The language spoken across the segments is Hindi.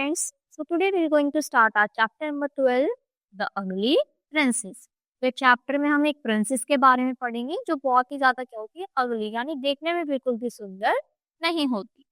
friends. So today we are going to start our chapter number 12, The Ugly Princess. तो चैप्टर में हम एक प्रिंसेस के बारे में पढ़ेंगे जो बहुत ही ज्यादा क्या होती है अगली यानी देखने में बिल्कुल भी सुंदर नहीं होती.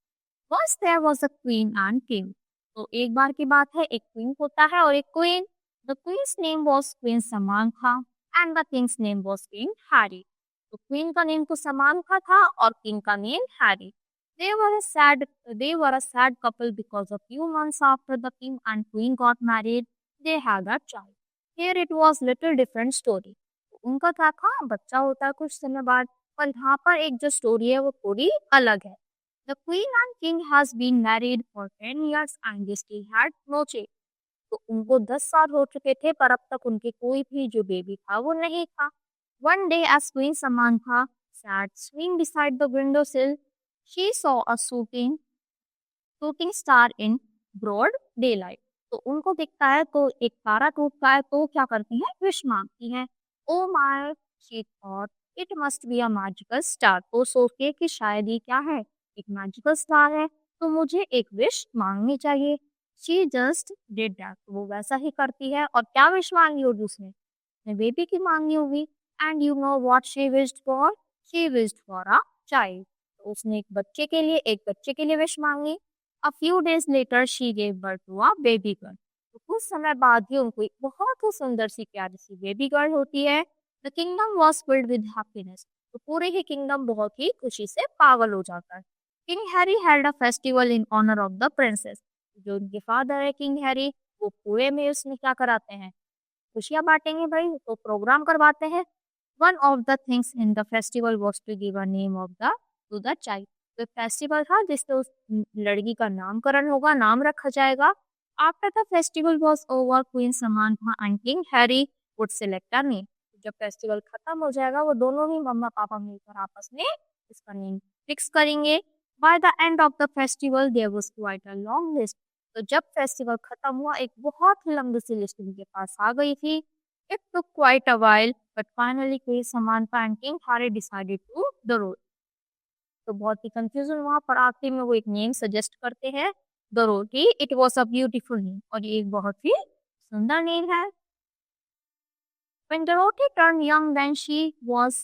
Once there was a queen and king. तो एक बार की बात है एक क्वीन होता है और एक queen. The queen's name was Queen Samantha and the king's name was King Harry. तो क्वीन का नेम तो समांथा था और किंग का name Harry. They were a sad they were a sad couple because a few months after the king and queen got married, they had a child. Here it was little different story. उनका क्या था बच्चा होता है कुछ समय बाद पर यहाँ पर एक जो स्टोरी है वो थोड़ी अलग है. The queen and king has been married for 10 years and they still had no child. तो उनको 10 साल हो चुके थे पर अब तक उनके कोई भी जो बेबी था वो नहीं था. One day as Queen Samantha sat swing beside the windowsill, she saw a shooting star in broad daylight. तो उनको दिखता है तो एक तारा टूटता है तो क्या करती है विश मांगती है. Oh my she thought it must be a magical star. तो सोचे कि शायद ये क्या है एक मैजिकल स्टार है तो मुझे एक विश मांगनी चाहिए. She just did that. वो वैसा ही करती है और क्या विश मांगी होगी उसने बेबी की मांगी होगी. And you know what she wished for? She wished for a child. तो उसने एक बच्चे के लिए विश मांगी. A few days later she gave birth to a baby girl. तो कुछ समय बाद ही उनको एक बहुत ही सुंदर सी प्यारी सी बेबी गर्ल होती है. The kingdom was filled with happiness. तो पूरे ही किंगडम बहुत ही खुशी से पागल हो जाता है. King Harry held a festival in honor of the princess. जो उनके फादर है किंग हैरी वो पूरे में उसमें क्या कराते हैं खुशियां बांटेंगे भाई तो प्रोग्राम करवाते हैं. One of the things in the festival was to give a name to the child. तो फेस्टिवल था जिससे उस लड़की का नामकरण होगा नाम रखा जाएगा. After the festival was over, Queen Samantha and King Harry would select a name. जब फेस्टिवल खत्म हो जाएगा वो दोनों ही मम्मा पापा मिलकर आपस में इसका नेम फिक्स करेंगे. By the end of the festival there was quite a long list. तो जब फेस्टिवल खत्म हुआ एक बहुत ही लंबी सी लिस्ट उनके पास आ गई थी. It took quite a while, but finally Queen Samantha and King Harry decided to the role. तो बहुत ही कंफ्यूजन हुआ पर आखिर में वो एक नेम सजेस्ट करते हैं Dorothy. It was a beautiful name और ये एक बहुत ही सुंदर नेम है. When Dorothy turned young, then she was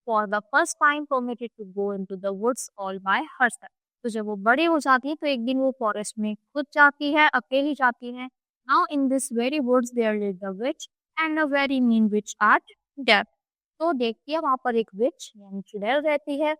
for the first time permitted to go into the woods all by herself. तो जब वो बड़ी हो जाती है तो एक दिन वो फॉरेस्ट में खुद जाती है अकेली जाती है. Now in this very woods there lived a witch and a very mean witch at death. तो देखती है वहां पर एक विच यानी चुड़ैल रहती है.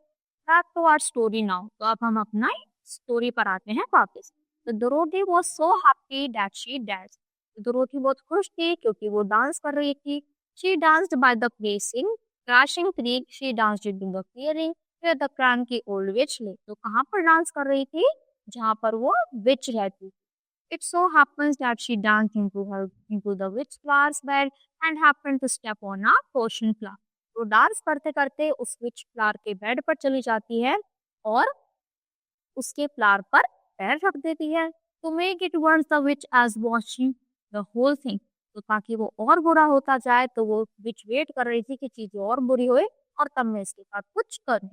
Back to our story now. तो अब हम अपना स्टोरी पर आते हैं वापस. तो Dorothy was so happy that she danced. Dorothy बहुत खुश थी क्योंकि वो डांस कर रही थी. She danced by the crashing creek. She danced into the clearing where the cranky old witch lay. तो कहाँ पर डांस कर रही थी जहाँ पर वो विच रहती. It so happens that she danced into the witch flower's bed and happened to step on a potion flower. तो डांस करते करते उस विच फ्लावर के बेड पर चली जाती है और उसके फ्लावर पर पैर रख देती है. To make it worse, the witch as watching the whole thing. तो ताकि वो और बुरा होता जाए तो वो विच वेट कर रही थी कि चीजें और बुरी होए और तब मैं इसके साथ कुछ करूं.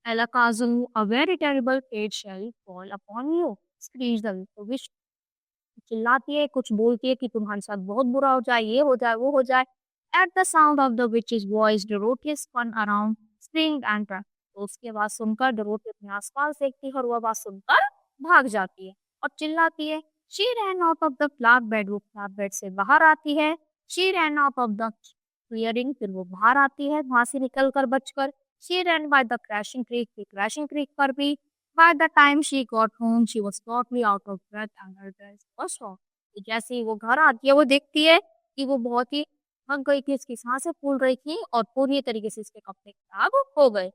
Alakazam, a very terrible fate shall fall upon you. Screeched the witch. तो विच चिल्लाती है कुछ बोलती है कि तुम्हारे साथ बहुत बुरा हो जाए ये हो जाए वो हो जाए. At the sound of the witch's voice, Dorothy spun around, screamed and ran. तो उसकी आवाज सुनकर डोरोथी अपने आसपास देखती है और वो आवाज सुनकर भाग जाती है और चिल्लाती है. She ran out of the flower bed. वो फ्लावर बेड से बाहर आती है. She ran out of the clearing. फिर वो बाहर आती है वहां से निकल कर बचकर. She ran by the crashing creek. फिर crashing creek पर भी. By the time she got home, she was totally out of breath and her dress was torn. जैसे ही वो घर आती है वो देखती है कि वो बहुत ही थक गई थी इसकी सांसें फूल रही थी और पूरी तरीके से इसके कपड़े खराब हो गए.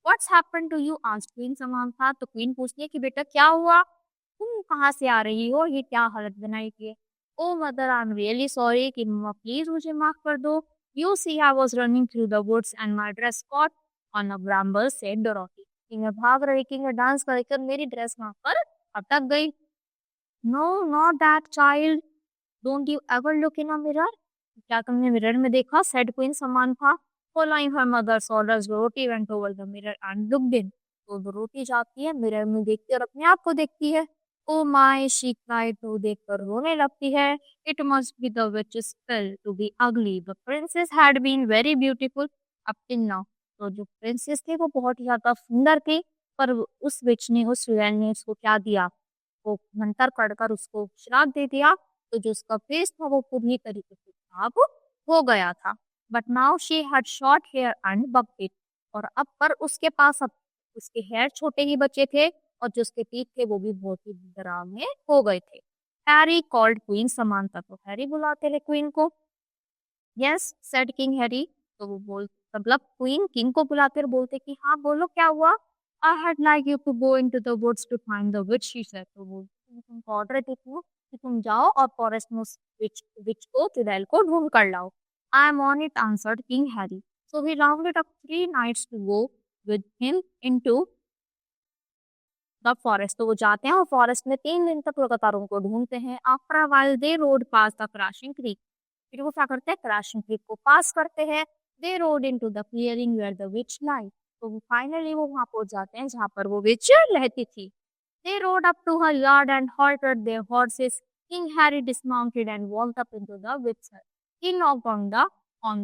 What's happened to you? asked Queen Samantha. तो क्वीन पूछती है कि बेटा क्या हुआ तुम कहाँ से आ रही हो ये क्या हालत बनाई थी. Oh mother I am really sorry कि मम्मा प्लीज मुझे माफ कर दो. You see I was running through the woods and my dress caught on a bramble, said Dorothy. कि मैं भाग रही थी मैं डांस कर रही थी और मेरी ड्रेस वहां पर अटक गई. No, not that child. Don't you ever look in a mirror? क्या तुमने मिरर में देखा? said Queen Samantha. Following her mother's orders, Dorothy went over the mirror and looked in. तो डोरोथी जाती है, मिरर में देखती है और अपने आप को देखती है। ओ माय शी क्राइड, तो देखकर रोने लगती है। It must be the witch's spell to be ugly. The princess had been very beautiful up till now. तो जो प्रिंसेस थी वो बहुत ही ज्यादा सुंदर थी, पर उस विच ने, उस विलेन ने उसको क्या दिया, वो मंतर पढ़कर उसको श्राप दे दिया। तो जो उसका फेस था वो पूरी तरीके से खराब हो गया था। But now she had short hair and bucket, और अब पर उसके पास अब उसके हेयर छोटे ही बचे थे, और जो उसके टीथ थे वो भी बहुत ही डरावने हो गए थे। हैरी कॉल्ड क्वीन समांथा, तो हैरी बुलाते रहे क्वीन को। यस सेड किंग हैरी, तो वो बोल मतलब क्वीन किंग को बुलाते और बोलते कि हाँ बोलो क्या हुआ। I had like you to go into the woods to find the witch, she said, तो वो तुमको ऑर्डर देती हूँ कि तुम जाओ और फॉरेस्ट में उस विच विच को, चुड़ैल को ढूंढ कर लाओ। I am on it answered king Harry. So he rounded up 3 nights to go with him into the forest, तो वो जाते हैं और फॉरेस्ट में 3 दिन तक लगातार उनको ढूंढते हैं। After a while they road pass the crashing creek, फिर वो क्या करते हैं, क्रैशिंग क्रीक को पास करते हैं। They rode into the clearing where the witch lay, तो वो फाइनली वो वहां पहुंच जाते हैं जहां पर वो विच रहती थी। They rode up to her yard and halted their horses. King Harry dismounted and walked up into the witch hut. He knocked on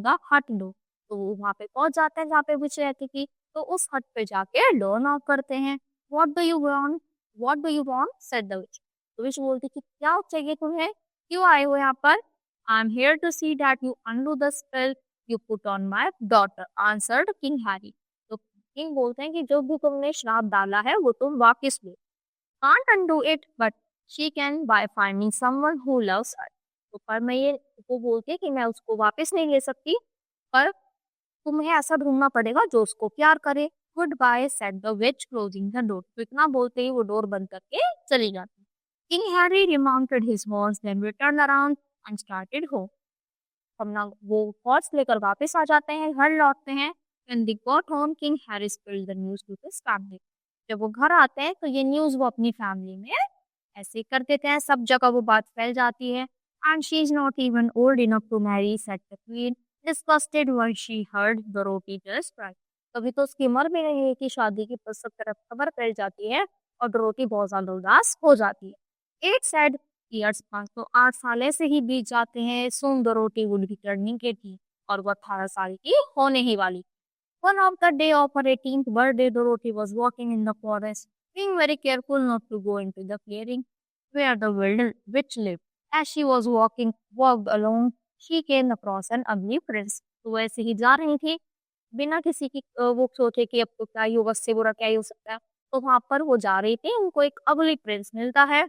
the hut door. तो वो वहां पे पहुंच जाते हैं जहाँ पे विच रहती थी। तो उस हट पे जाके डोर नॉक करते हैं। What do you want? What do you want? said the witch. तो विच बोलती कि क्या चाहिए तुम्हें, क्यों आए हो यहाँ पर। I am here to see that you undo the spell you put on my daughter, answered King Harry. तो किंग बोलते हैं कि जो भी तुमने श्राप डाला है वो तुम वापस लो। Can't undo it, but she can by finding someone who loves her. तो पर मैं ये वो बोलती है कि मैं उसको वापस नहीं ले सकती, पर तुम्हें ऐसा ढूंढना पड़ेगा जो उसको प्यार करे। Good bye said the witch closing the door, तो इतना बोलते ही वो डोर बंद करके चली जाती। King Harry remounted his horse then return around and started home. अपना वो हॉर्स लेकर वापस आ जाते हैं, घर लौटते हैं। When they got home, King Harry spilled the news to his family. जब वो घर आते हैं तो ये न्यूज वो अपनी फैमिली में ऐसे कर देते हैं, सब जगह वो बात फैल जाती है। And she is not even old enough to marry said the queen disgusted when she heard the roti just cry. कभी तो उसकी उम्र भी नहीं है कि शादी की पर सब तरफ खबर फैल जाती है और डोरोटी बहुत ज्यादा उदास हो जाती है। एट सैड ईयर्स पास, तो 8 साल ऐसे ही बीत जाते हैं। सून डोरोटी वुड बी टर्निंग 18, और वो 18 साल की होने ही वाली। One of the day of her 18th birthday, Dorothy was walking in the forest, being very careful not to go into the clearing where the witch lived. As she was walked along, she came across an ugly prince. तो वैसे ही जा रही थी, बिना किसी की वो सोचे कि अब तो क्या ही होगा, इससे बुरा क्या ही हो सकता है। तो वहां पर वो जा रही थी, उनको एक अगली प्रिंस मिलता है।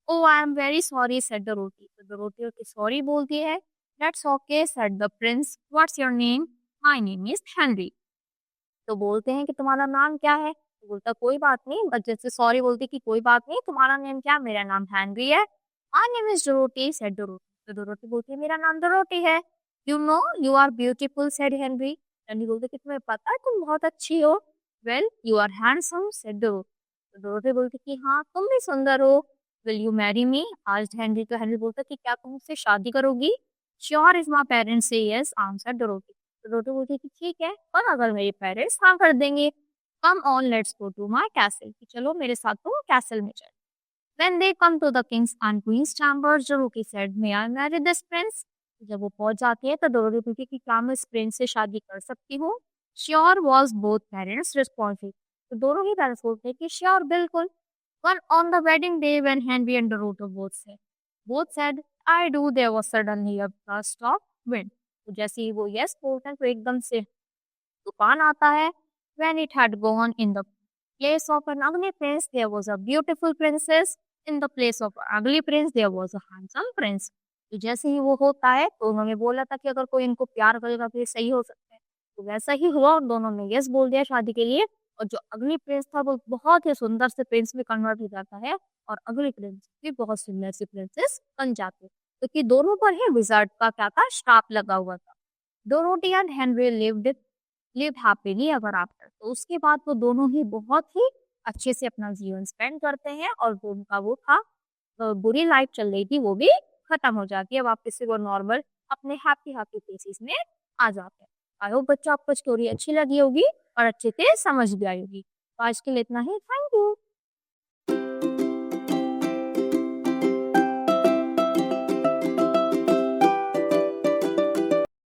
Oh I am very sorry said Dorothy, तो डोरोथी उसकी सॉरी बोलती है। That's okay said the prince, what's your name, my name is Henry. तो बोलते हैं कि तुम्हारा नाम क्या है, तो बोलता कोई बात नहीं, बस जैसे सॉरी बोलती कि कोई बात नहीं, तुम्हारा नेम क्या, मेरा नाम हेनरी है। My name is Dorothy said Dorothy, तो डोरोथी बोलती है मेरा नाम डोरोथी है। You know you are beautiful said Henry, Henry बोलते कि तुम्हें पता है तुम बहुत अच्छी हो। Well you are handsome said Dorothy, तो डोरोथी बोलती कि हाँ तुम भी सुंदर हो। विल यू मैरी मी आज हेनरी, तो हेनरी बोलता कि क्या तुम मुझसे शादी करोगी। श्योर इज माई पेरेंट्स से यस आंसर डोरोथी, तो डोरोथी बोलती कि ठीक है, पर अगर मेरे पेरेंट्स हाँ कर देंगे। Come on let's go to my castle, कि चलो मेरे साथ तुम कैसल में चल। When they come to the king's and queen's chambers, Dorothy said, "May I marry this prince?" जब वो पहुंच जाती है तो डोरोथी पूछती कि क्या मैं इस प्रिंस से शादी कर सकती हूँ। Sure was both parents responsive, तो दोनों ही पेरेंट्स बोलते हैं कि श्योर बिल्कुल। But on the wedding day when Henry and Dorothy both said, I do, there was suddenly a gust of wind. तो जैसे ही वो यस बोलते हैं तो एकदम से तूफान आता है। When it had gone in the place of an ugly prince, there was a beautiful princess. In the place of an ugly prince, there was a handsome prince. तो जैसे ही वो होता है तो उन्होंने बोला था कि अगर कोई इनको प्यार करेगा तो ये सही हो सकता है। तो वैसा ही हुआ और दोनों ने यस बोल दिया शादी के लिए। और जो अगली प्रिंस था वो बहुत ही सुंदर से प्रिंस में कन्वर्ट हो जाता है, और अगली प्रिंस भी बहुत सुंदर सी प्रिंसेस बन जाती है, क्योंकि दोनों पर ही विजार्ड का क्या था, श्राप लगा हुआ था। Dorothy and Henry live happily ever after, तो उसके बाद वो दोनों ही बहुत ही अच्छे से अपना जीवन स्पेंड करते हैं, और जो उनका वो था बुरी लाइफ चल रही थी वो भी खत्म हो जाती है, वापस से वो नॉर्मल अपने हैप्पी हैप्पी प्लेसेस में आ जाते हैं। आई होप बच्चों आपको स्टोरी अच्छी लगी होगी और अच्छे से समझ भी आई होगी। तो आज के लिए इतना ही। Thank you.